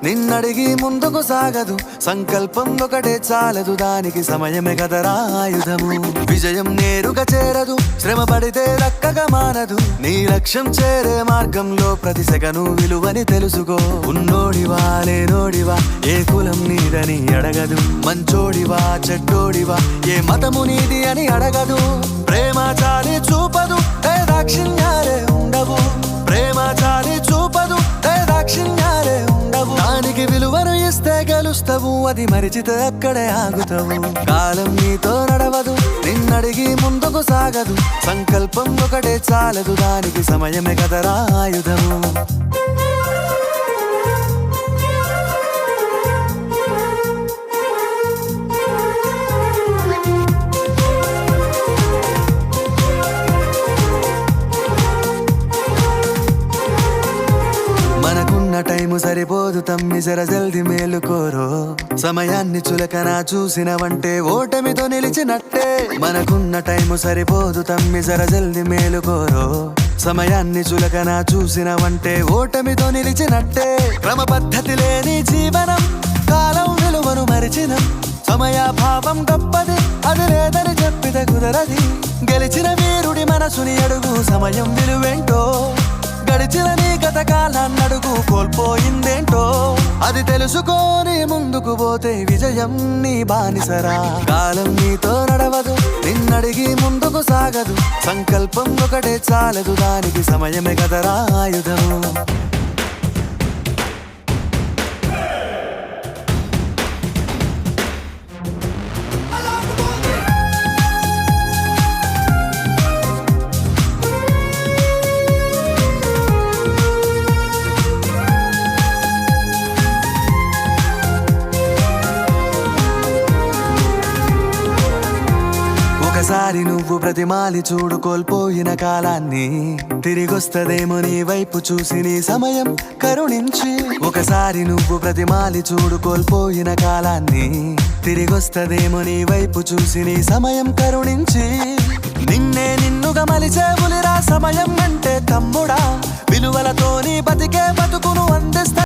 నిన్నడిగి ముందుకు సాగదు, సంకల్పం ఒకటే చాలదు, దానికి సమయమే కదరా ఆయుధము. విజయం నేరుగా చేరదు, శ్రమ పడితే దక్కగా మానదు. నీ లక్ష్యం చేరే మార్గంలో ప్రతి సెకను విలువని తెలుసుకో. ఉన్నోడివా లేనోడివా, ఏ కులం నీదని అడగదు. మంచోడివా చెడ్డోడివా, ఏ మతము నీది అని అడగదు. ప్రేమ చాలి చూపదు, దాక్షిణ్యాలే ఉండవు. ప్రేమ చాలి చూపదు, దాక్షిణ్యాలే ఉండవు. దానికి విలువను ఇస్తే గెలుస్తావు, అది మరిచితే అక్కడే ఆగుతావు. కాలం నీతో నడవదు, నిన్నడిగి ముందుకు సాగదు. సంకల్పం ఒకటే చాలదు, దానికి సమయమే కదరా ఆయుధము. మనకున్న టైము సరిపోదు తమ్మి, జర జల్ది మేలుకోరో. సమయాన్ని చులకన చూసినవంటే ఓటమితో నిలిచినట్టే. మనకున్న టైము సరిపోదు తమ్మి, జర జల్ది మేలుకోరో. సమయాన్ని చులకన చూసినవంటే ఓటమితో నిలిచినట్టే. క్రమ పద్ధతి లేని జీవనం, కాలం విలువను మరిచినం. సమయాభావం గొప్పది, అది లేదని చెప్పితే కుదరది. గెలిచిన వీరుడి మనసుని అడుగు, సమయం విలువేంటో. గడిచిన నీ గత కాలాన్నడుగు, కోల్పోయిందేంటో. అది తెలుసుకొని ముందుకు పోతే విజయం నీ బానిసరా. కాలం నీతో నడవదు, నిన్నడిగి ముందుకు సాగదు. సంకల్పం ఒకటే చాలదు, దానికి సమయమే కదరా ఆయుధము. ఒకసారి నువ్వు ప్రతిమాలి చూడు కోల్పోయిన కాలాన్ని, తిరిగొస్తదేమో నీ వైపు చూసి నీ సమయం కరుణించి. ఒకసారి నువ్వు ప్రతిమాలి చూడు కోల్పోయిన కాలాన్ని, తిరిగొస్తదేమో నీ వైపు చూసి నీ సమయం కరుణించి. నిన్నే నిన్నుగా మలిచే ఉలిరా సమయం అంటే తమ్ముడా. విలువలతో నీ బతికే బతుకును